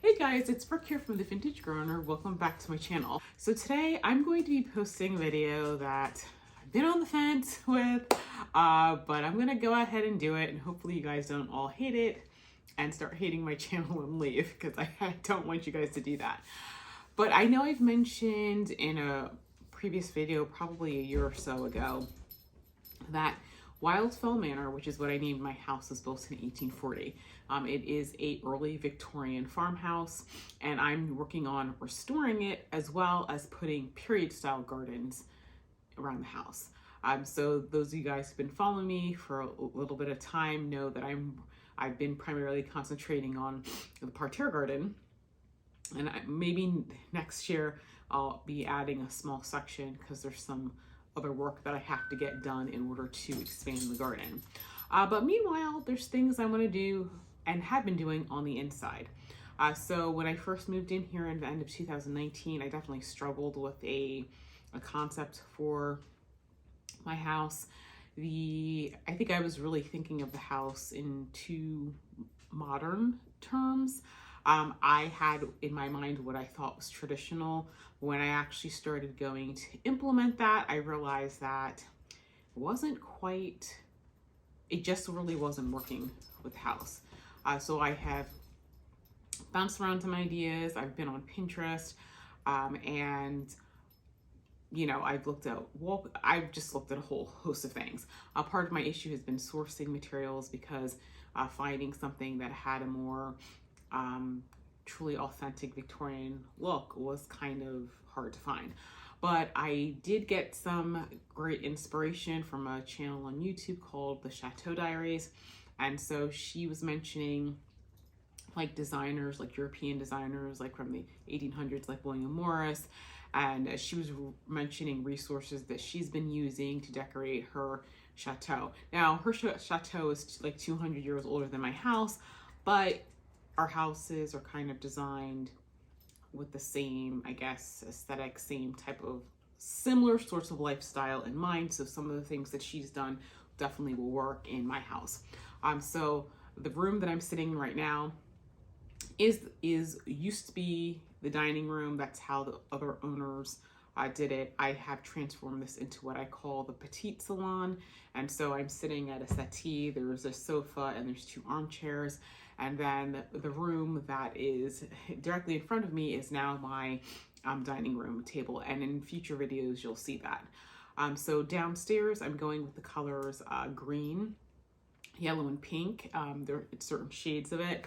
Hey guys, it's Brooke here from The Vintage Grower. Welcome back to my channel. So today I'm going to be posting a video that I've been on the fence with, but I'm gonna go ahead and do it, and hopefully you guys don't all hate it and start hating my channel and leave, because I don't want you guys to do that. But I know I've mentioned in a previous video, probably a year or so ago, that Wildfell Manor, which is what I named my house, was built in 1840. It is a early Victorian farmhouse, and I'm working on restoring it as well as putting period style gardens around the house. So those of you guys who've been following me for a little bit of time know that I've been primarily concentrating on the parterre garden, and maybe next year I'll be adding a small section because there's some other work that I have to get done in order to expand the garden. But meanwhile, there's things I want to do and have been doing on the inside. So when I first moved in here in the end of 2019, I definitely struggled with a concept for my house. I think I was really thinking of the house in two modern terms. I had in my mind what I thought was traditional. When I actually started going to implement that, I realized that it just really wasn't working with the house. So I have bounced around some ideas. I've been on Pinterest, and I've just looked at a whole host of things. Part of my issue has been sourcing materials, because finding something that had a more truly authentic Victorian look was kind of hard to find. But I did get some great inspiration from a channel on YouTube called The Chateau Diaries. And so she was mentioning like designers, like European designers, like from the 1800s, like William Morris. And she was mentioning resources that she's been using to decorate her chateau. Now, her chateau is like 200 years older than my house, but our houses are kind of designed with the same, I guess, aesthetic, same type of similar sorts of lifestyle in mind. So some of the things that she's done definitely will work in my house. So the room that I'm sitting in right now used to be the dining room. That's how the other owners did it. I have transformed this into what I call the petite salon. And so I'm sitting at a settee, there's a sofa, and there's two armchairs. And then the room that is directly in front of me is now my dining room table. And in future videos, you'll see that. So downstairs, I'm going with the colors green, yellow, and pink. There are certain shades of it.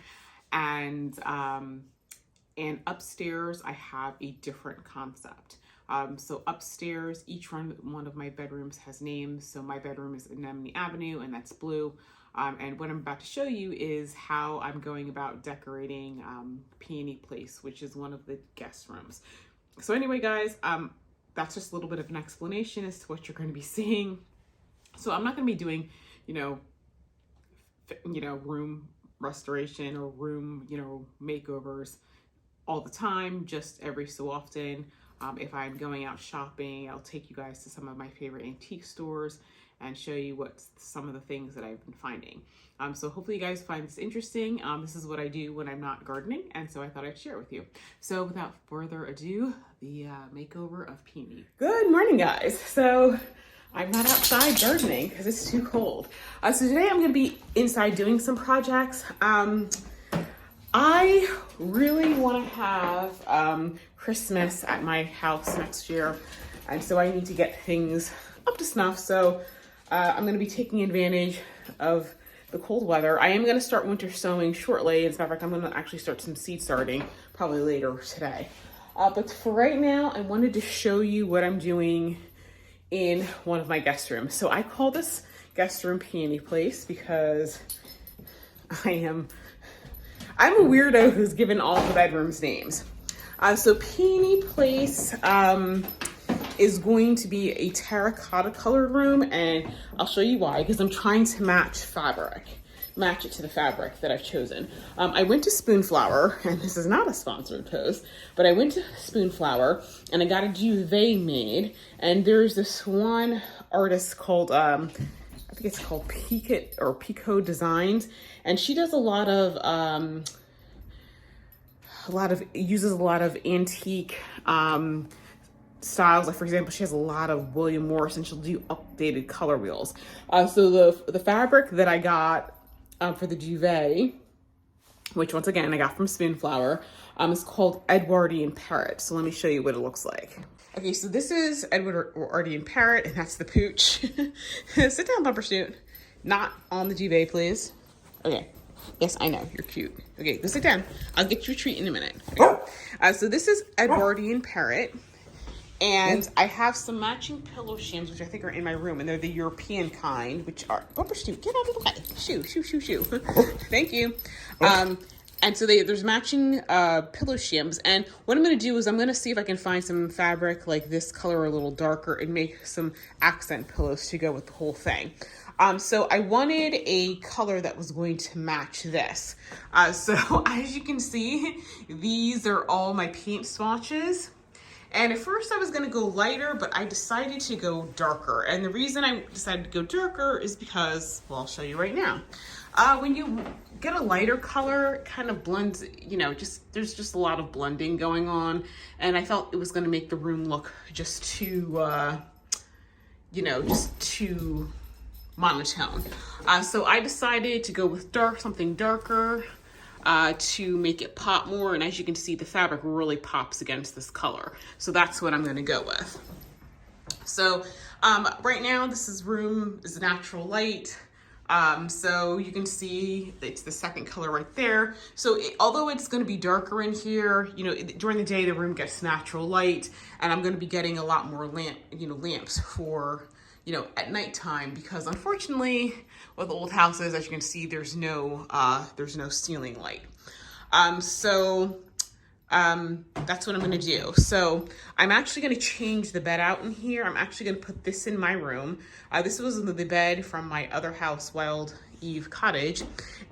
And upstairs, I have a different concept. So upstairs, each one of my bedrooms has names. So my bedroom is Anemone Avenue, and that's blue. And what I'm about to show you is how I'm going about decorating Peony Place, which is one of the guest rooms. So anyway, guys, that's just a little bit of an explanation as to what you're going to be seeing. So I'm not going to be doing, room restoration or room, makeovers all the time, just every so often. If I'm going out shopping, I'll take you guys to some of my favorite antique stores and show you what some of the things that I've been finding. So hopefully you guys find this interesting. This is what I do when I'm not gardening, and so I thought I'd share it with you. So without further ado, the makeover of Peony. Good morning, guys. So I'm not outside gardening because it's too cold. So today I'm gonna be inside doing some projects. I really want to have Christmas at my house next year, and so I need to get things up to snuff. So I'm going to be taking advantage of the cold weather. I am going to start winter sowing shortly. As a matter of fact, I'm going to actually start some seed starting probably later today. But for right now, I wanted to show you what I'm doing in one of my guest rooms. So I call this guest room Peony Place because I'm a weirdo who's given all the bedrooms names. So Peony Place is going to be a terracotta colored room, and I'll show you why, because I'm trying to match it to the fabric that I've chosen. I went to Spoonflower, and this is not a sponsored post, but I went to Spoonflower and I got a duvet made, and there's this one artist called I think it's called Pico Designs, and she does a lot of uses a lot of antique styles. Like for example, she has a lot of William Morris, and she'll do updated color wheels. So the fabric that I got for the duvet, which once again I got from Spoonflower, is called Edwardian Parrot. So let me show you what it looks like. Okay, so this is Edwardian Parrot, and that's the pooch. Sit down, Bumpersuit. Not on the duvet, please. Okay. Yes, I know, you're cute. Okay, go sit down. I'll get you a treat in a minute. Okay. So this is Edwardian Parrot. And I have some matching pillow shims, which I think are in my room, and they're the European kind, which are Bumpersuit, get out of the way. Shoo, shoo, shoo, shoo. Thank you. And so there's matching pillow shims, and what I'm going to do is I'm going to see if I can find some fabric like this color a little darker and make some accent pillows to go with the whole thing. So I wanted a color that was going to match this. So as you can see, these are all my paint swatches. And at first I was gonna go lighter, but I decided to go darker. And the reason I decided to go darker is because, well, I'll show you right now. When you get a lighter color, it kind of blends, you know, there's just a lot of blending going on. And I felt it was gonna make the room look just too, you know, just too monotone. So I decided to go with something darker. To make it pop more, and as you can see, the fabric really pops against this color. So that's what I'm going to go with. So right now, this room is natural light. So you can see it's the second color right there. So although it's going to be darker in here, you know, during the day the room gets natural light, and I'm going to be getting a lot more lamps for, you know, at nighttime, because unfortunately with old houses, as you can see, there's no ceiling light. So that's what I'm gonna do. So I'm actually gonna change the bed out in here. I'm actually gonna put this in my room. This was the bed from my other house, Wild Eve Cottage,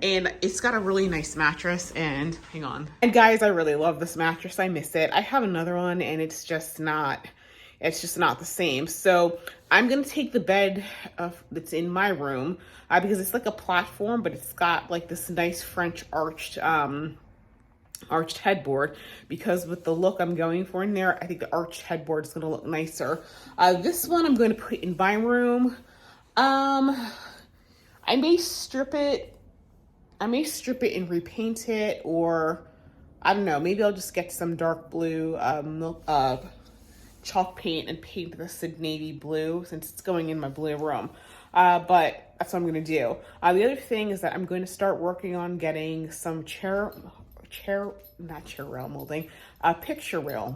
and it's got a really nice mattress. And hang on. And guys, I really love this mattress. I miss it. I have another one, and it's just not the same. So I'm gonna take the bed that's in my room, because it's like a platform, but it's got like this nice French arched headboard, because with the look I'm going for in there, I think the arched headboard is gonna look nicer. This one I'm going to put in my room. I may strip it and repaint it, or I don't know, maybe I'll just get some dark blue chalk paint and paint this in navy blue, since it's going in my blue room. But that's what I'm gonna do. The other thing is that I'm going to start working on getting some picture rail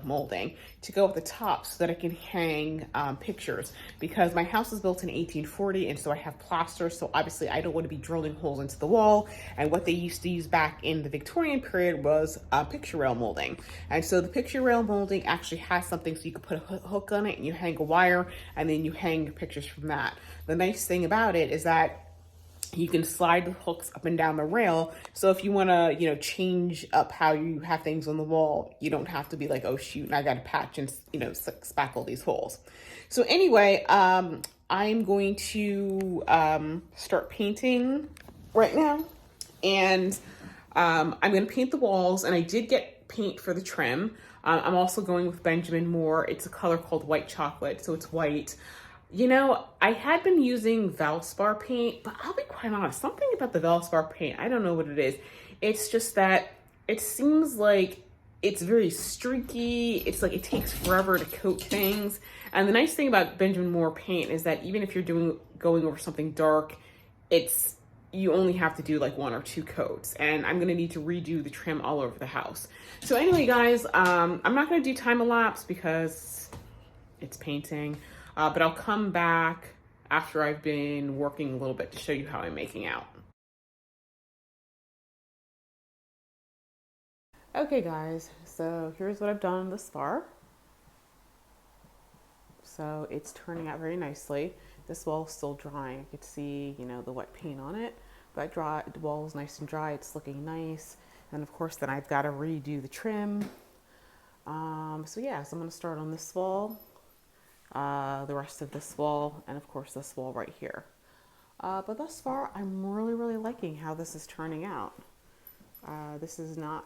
molding to go at the top, so that I can hang pictures, because my house was built in 1840, and so I have plaster, so obviously I don't want to be drilling holes into the wall. And what they used to use back in the Victorian period was picture rail molding. And so the picture rail molding actually has something so you can put a hook on it, and you hang a wire, and then you hang pictures from that. The nice thing about it is that you can slide the hooks up and down the rail. So if you want to, you know, change up how you have things on the wall, you don't have to be like, oh shoot, I got to patch and, you know, spackle these holes. So anyway, I'm going to start painting right now, and I'm going to paint the walls. And I did get paint for the trim. I'm also going with Benjamin Moore. It's a color called White Chocolate, so it's white. You know, I had been using Valspar paint, but I'll be quite honest, something about the Valspar paint, I don't know what it is. It's just that it seems like it's very streaky. It's like it takes forever to coat things. And the nice thing about Benjamin Moore paint is that even if you're going over something dark, you only have to do like 1 or 2 coats. And I'm gonna need to redo the trim all over the house. So anyway, guys, I'm not gonna do time elapse because it's painting. But I'll come back after I've been working a little bit to show you how I'm making out. Okay guys, so here's what I've done thus far. So it's turning out very nicely. This wall is still drying. You can see, you know, the wet paint on it, but the wall is nice and dry. It's looking nice. And of course, then I've got to redo the trim. So yeah, so I'm gonna start on this wall. The rest of this wall, and of course this wall right here. But thus far, I'm really liking how this is turning out. This is not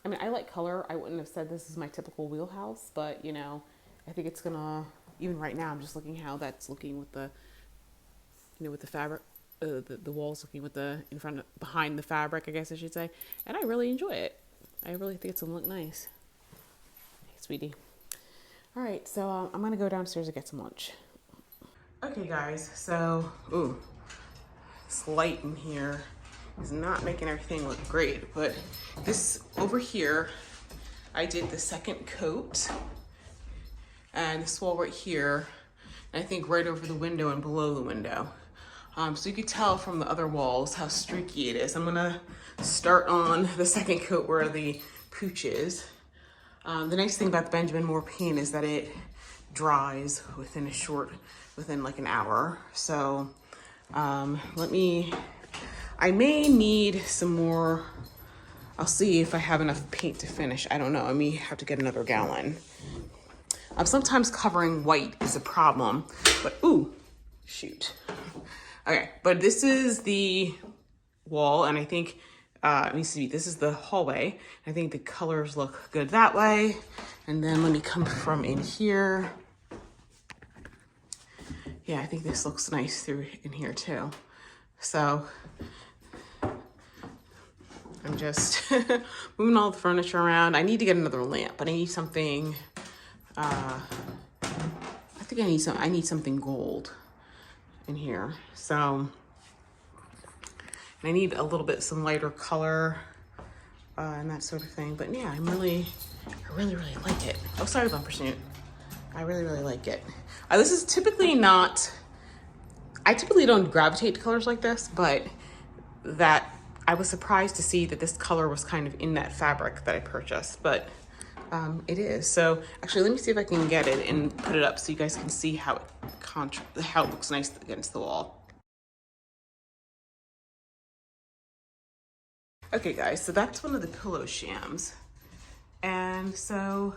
I mean, I like color. I wouldn't have said this is my typical wheelhouse, but you know, I think it's gonna, even right now, I'm just looking how that's looking with the, you know, with the fabric, the walls looking with the, behind the fabric, I guess I should say. And I really enjoy it. I really think it's gonna look nice. Hey, sweetie. All right, so I'm gonna go downstairs and get some lunch. Okay guys, so, ooh, this light in here is not making everything look great, but this over here, I did the second coat, and this wall right here, and I think right over the window and below the window. So you could tell from the other walls how streaky it is. I'm gonna start on the second coat where the pooch is. The nice thing about the Benjamin Moore paint is that it dries within like an hour. So I may need some more. I'll see if I have enough paint to finish. I don't know, I may have to get another gallon. Sometimes covering white is a problem, but ooh, shoot. Okay, but this is the wall, and I think, let me see, this is the hallway. I think the colors look good that way. And then let me come from in here. Yeah, I think this looks nice through in here too. So I'm just moving all the furniture around. I need to get another lamp, but I need something, I think I need something gold in here. So I need a little bit, some lighter color and that sort of thing. But yeah, I really like it. Oh, sorry, Bumper Snoot. I really like it. This is typically not, I typically don't gravitate to colors like this, but that I was surprised to see that this color was kind of in that fabric that I purchased, but it is. So actually, let me see if I can get it and put it up so you guys can see how it looks nice against the wall. Okay guys, so that's one of the pillow shams. And so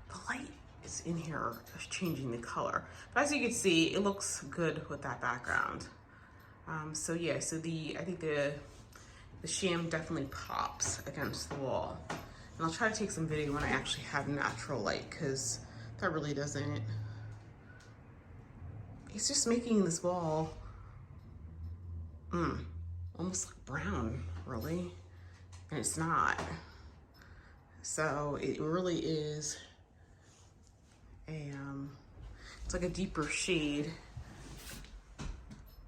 the light is in here, just changing the color. But as you can see, it looks good with that background. So yeah, so I think the sham definitely pops against the wall. And I'll try to take some video when I actually have natural light, because that really doesn't, it's just making this wall almost like brown, really, and it's not. So it really is it's like a deeper shade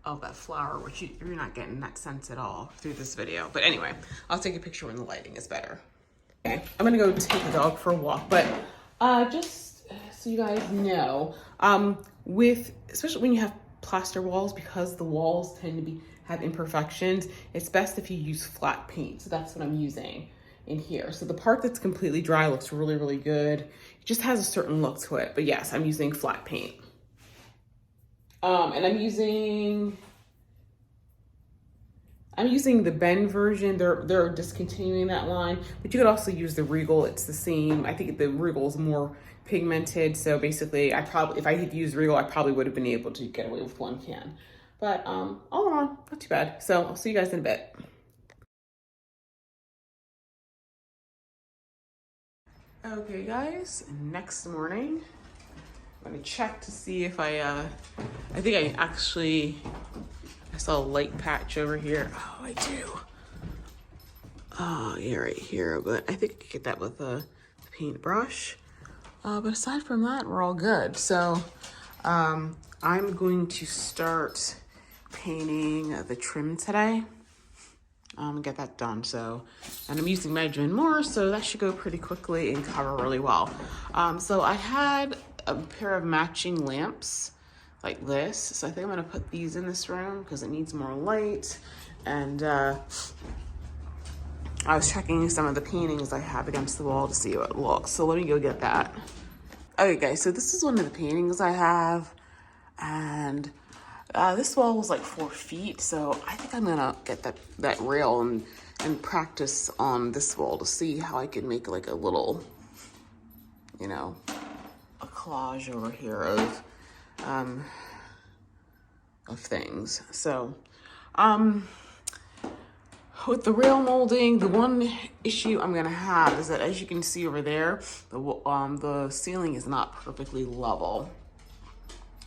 of that flower, which you're not getting that sense at all through this video. But anyway, I'll take a picture when the lighting is better. Okay, I'm gonna go take the dog for a walk, but just so you guys know, especially when you have plaster walls, because the walls tend to have imperfections, it's best if you use flat paint. So that's what I'm using in here. So the part that's completely dry looks really good. It just has a certain look to it. But yes, I'm using flat paint. And I'm using the Ben version. They're discontinuing that line, but you could also use the Regal. It's the same. I think the Regal is more pigmented. So basically, if I had used Regal, I probably would have been able to get away with one can. But all in all, not too bad. So I'll see you guys in a bit. Okay guys, next morning, I'm gonna check to see if I think I saw a light patch over here. Oh, I do. Oh, yeah, right here, but I think I could get that with a paintbrush. But aside from that, we're all good. So I'm going to start painting the trim today. Get that done. So, and I'm using Benjamin Moore, so that should go pretty quickly and cover really well. So I had a pair of matching lamps like this. So I think I'm gonna put these in this room because it needs more light. And I was checking some of the paintings I have against the wall to see how it looks. So let me go get that. Okay guys, so this is one of the paintings I have. And this wall was like 4 feet, so I think I'm gonna get that rail and practice on this wall to see how I can make like a little, you know, a collage over here of things. So with the rail molding, the one issue I'm gonna have is that, as you can see over there, the ceiling is not perfectly level.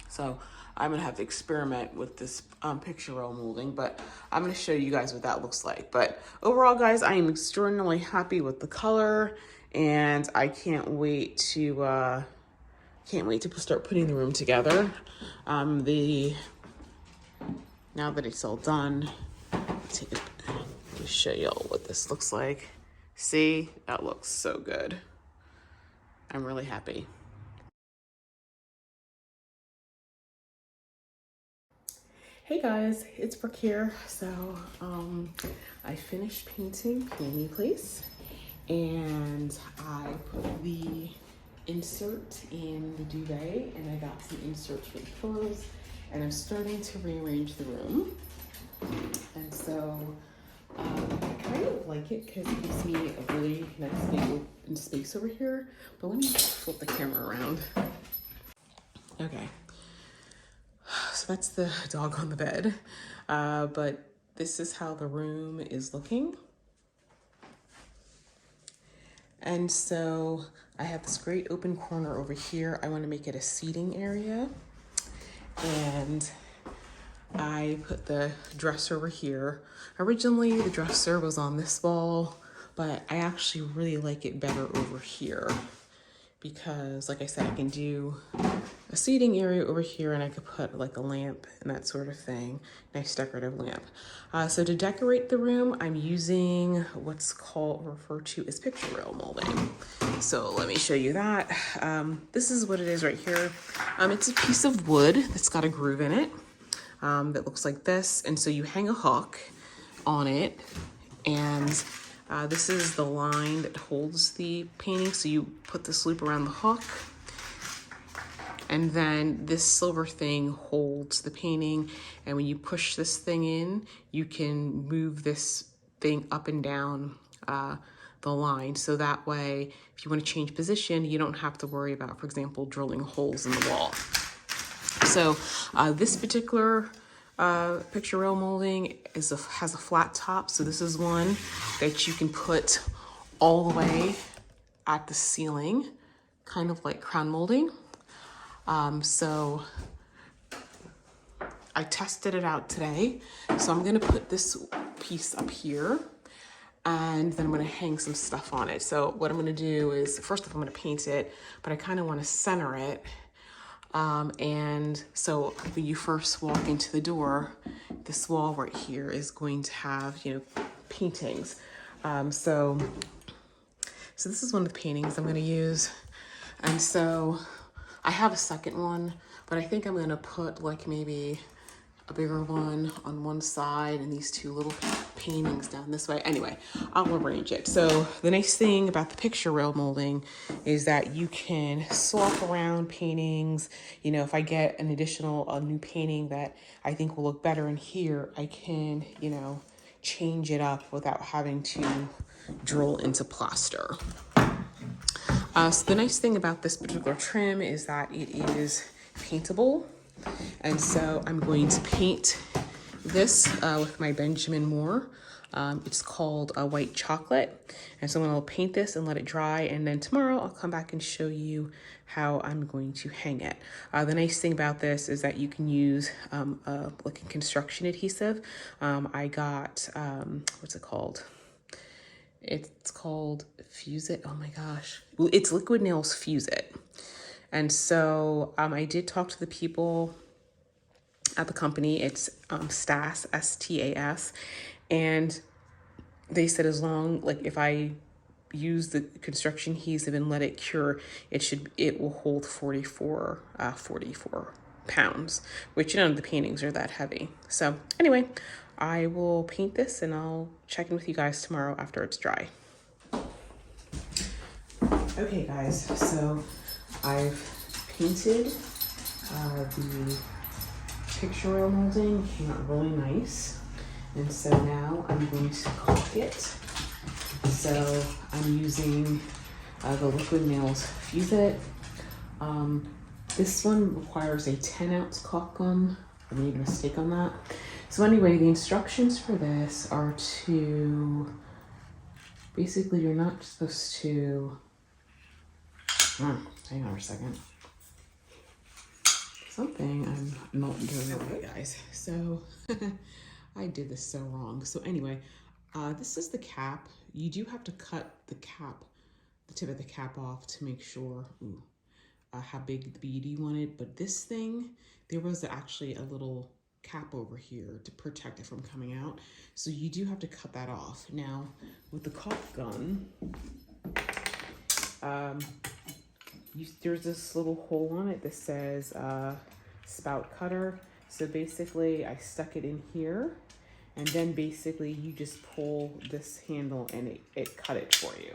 So I'm gonna have to experiment with this picture rail molding, but I'm gonna show you guys what that looks like. But overall, guys, I am extraordinarily happy with the color, and I can't wait to start putting the room together. Now that it's all done, take it. Let me show y'all what this looks like. See, that looks so good. I'm really happy. Hey guys, it's Brooke here. So I finished painting Peony Place, and I put the insert in the duvet, and I got some inserts for the pillows, and I'm starting to rearrange the room. And so I kind of like it because it gives me a really nice big open space over here. But let me flip the camera around. Okay. So that's the dog on the bed. But this is how the room is looking. And so I have this great open corner over here. I want to make it a seating area. And I put the dresser over here. Originally, the dresser was on this wall, but I actually really like it better over here because, like I said, I can do a seating area over here, and I could put like a lamp and that sort of thing. Nice decorative lamp. So to decorate the room, I'm using what's referred to as picture rail molding. So let me show you that. This is what it is right here. It's a piece of wood that's got a groove in it. That looks like this, and so you hang a hook on it, and this is the line that holds the painting, so you put this loop around the hook, and then this silver thing holds the painting, and when you push this thing in, you can move this thing up and down the line, so that way if you want to change position, you don't have to worry about, for example, drilling holes in the wall. So this particular picture rail molding has a flat top. So this is one that you can put all the way at the ceiling, kind of like crown molding. So I tested it out today. So I'm gonna put this piece up here, and then I'm gonna hang some stuff on it. So what I'm gonna do is, first off, I'm gonna paint it, but I kind of wanna center it. And so when you first walk into the door, this wall right here is going to have, paintings. So this is one of the paintings I'm going to use. And so I have a second one, but I think I'm going to put like maybe a bigger one on one side and these two little paintings down this way. Anyway, I'll arrange it. So the nice thing about the picture rail molding is that you can swap around paintings. If I get an additional new painting that I think will look better in here, I can, change it up without having to drill into plaster. So the nice thing about this particular trim is that it is paintable. And so I'm going to paint this with my Benjamin Moore. It's called White Chocolate. And so I'm going to paint this and let it dry. And then tomorrow I'll come back and show you how I'm going to hang it. The nice thing about this is that you can use like a construction adhesive. I got, what's it called? It's called Fuse It. Oh my gosh. Well, it's Liquid Nails Fuse It. And so I did talk to the people at the company. It's STAS, S-T-A-S. And they said if I use the construction adhesive and let it cure, it will hold 44 pounds, which none of the paintings are that heavy. So anyway, I will paint this and I'll check in with you guys tomorrow after it's dry. Okay guys, so I've painted the picture rail molding. It came out really nice. And so now I'm going to caulk it. So I'm using the Liquid Nails Fuse It. This one requires a 10-ounce caulk gun. I made a mistake on that. So anyway, the instructions for this are to, basically you're not supposed to, hang on a second. Something I'm not doing right, guys. So I did this so wrong. So anyway, this is the cap. You do have to cut the cap, the tip of the cap off to make sure how big the bead you wanted. But this thing, there was actually a little cap over here to protect it from coming out. So you do have to cut that off. Now with the caulk gun, there's this little hole on it that says spout cutter. So basically I stuck it in here, and then basically you just pull this handle and it cut it for you.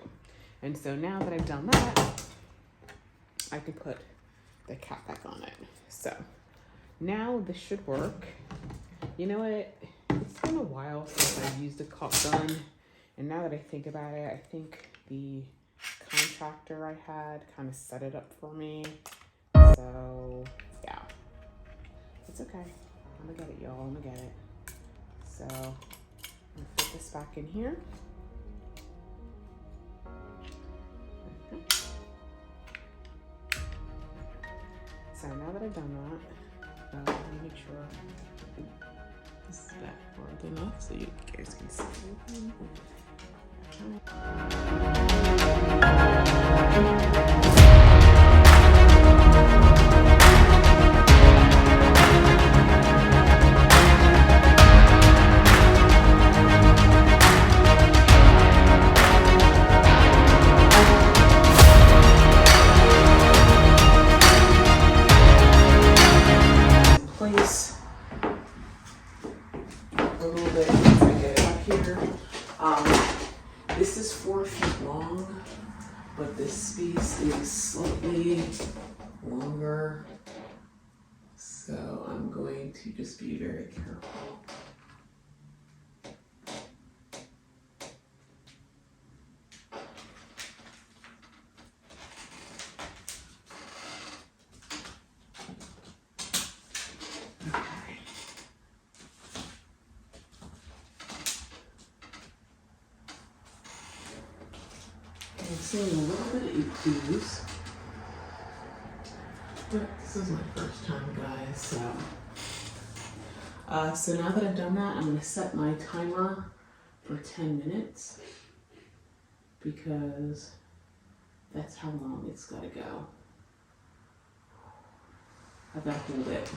And so now that I've done that, I can put the cap back on it. So now this should work. You know what? It's been a while since I used a caulk gun. And now that I think about it, I think the contractor I had kind of set it up for me. So yeah, it's okay. I'm gonna get it, y'all. I'm gonna get it. So I'm gonna put this back in here. So now that I've done that, let me make sure this is backward enough so you guys can see everything. Place a little bit as I get it up here. This is 4 feet long, but this space is slightly longer. So I'm going to just be very careful. I'm seeing a little bit of issues, but this is my first time, guys. So now that I've done that, I'm going to set my timer for 10 minutes because that's how long it's got to go. I've got to hold it.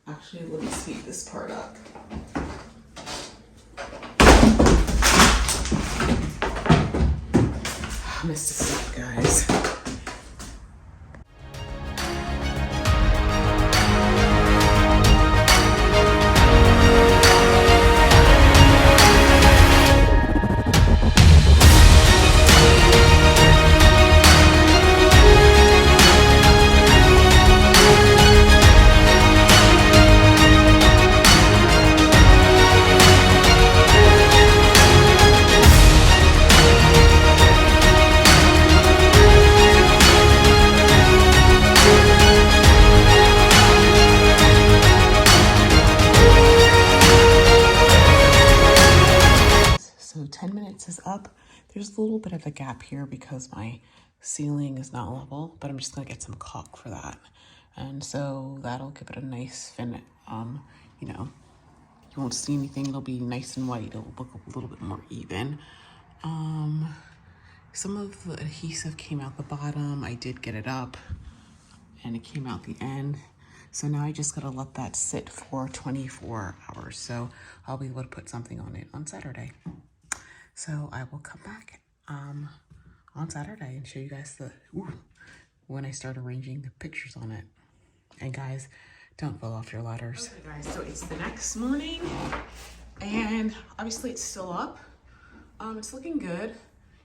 Actually, let me speed this part up. I missed a step, guys. So 10 minutes is up. There's a little bit of a gap here because my ceiling is not level, but I'm just gonna get some caulk for that. And so that'll give it a nice fin. You know, you won't see anything. It'll be nice and white. It'll look a little bit more even. Some of the adhesive came out the bottom. I did get it up and it came out the end. So now I just gotta let that sit for 24 hours. So I'll be able to put something on it on Saturday. So I will come back on Saturday and show you guys when I start arranging the pictures on it. And guys, don't fall off your ladders. Okay guys, so it's the next morning and obviously it's still up. It's looking good.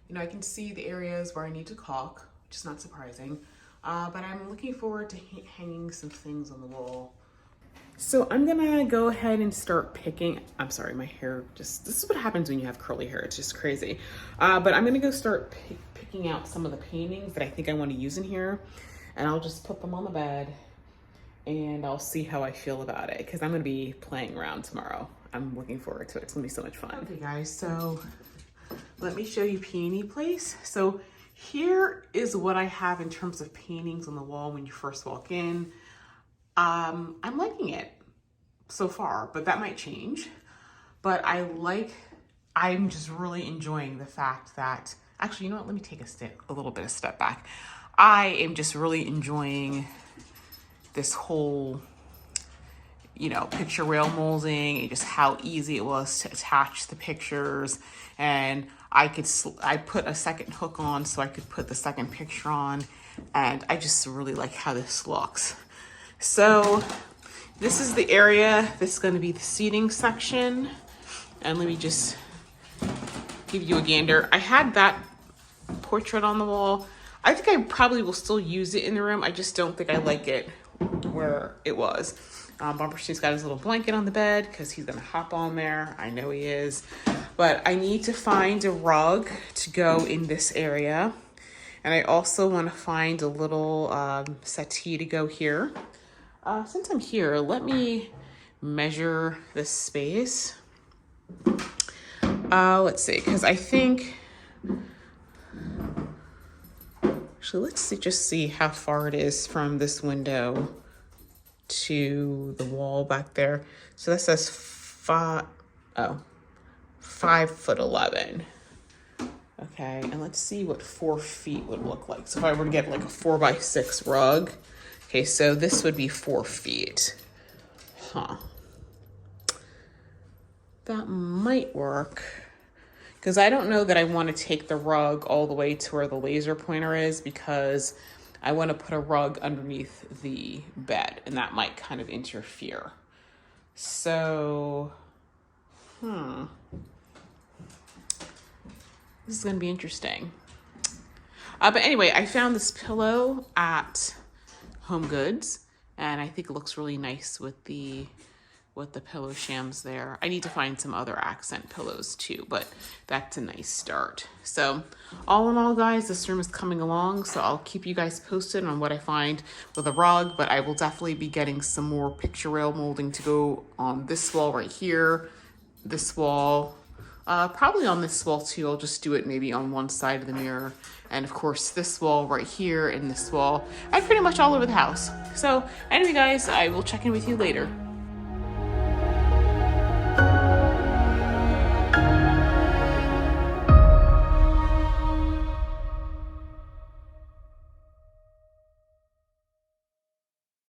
You know, I can see the areas where I need to caulk, which is not surprising. But I'm looking forward to hanging some things on the wall. So I'm gonna go ahead and start picking. I'm sorry, my hair this is what happens when you have curly hair. It's just crazy. But I'm gonna go start picking out some of the paintings that I think I want to use in here, and I'll just put them on the bed and I'll see how I feel about it, because I'm gonna be playing around tomorrow. I'm looking forward to it. It's gonna be so much fun. Okay guys, so let me show you Peony Place. So here is what I have in terms of paintings on the wall when you first walk in. I'm liking it so far, but that might change. But I'm just really enjoying the fact that, actually, you know what? Let me take a little bit of step back. I am just really enjoying this whole, you know, picture rail molding and just how easy it was to attach the pictures. And I put a second hook on so I could put the second picture on. And I just really like how this looks. So this is the area that's going to be the seating section. And let me just give you a gander. I had that portrait on the wall. I think I probably will still use it in the room. I just don't think I like it where it was. Bumperstein's got his little blanket on the bed because he's going to hop on there. I know he is. But I need to find a rug to go in this area. And I also want to find a little settee to go here. Since I'm here, let me measure this space. Let's see, because I think, actually, let's see, just see how far it is from this window to the wall back there. So that says 5'11". Okay, and let's see what 4 feet would look like. So if I were to get like a 4x6 rug, okay, so this would be 4 feet. Huh. That might work, because I don't know that I want to take the rug all the way to where the laser pointer is, because I want to put a rug underneath the bed, and that might kind of interfere. So, this is going to be interesting. But anyway, I found this pillow at Home Goods, and I think it looks really nice with the pillow shams there. I need to find some other accent pillows too, but that's a nice start. So all in all, guys, this room is coming along, so I'll keep you guys posted on what I find with a rug, but I will definitely be getting some more picture rail molding to go on this wall right here, this wall, probably on this wall too. I'll just do it maybe on one side of the mirror. And of course, this wall right here and this wall, and pretty much all over the house. So anyway, guys, I will check in with you later.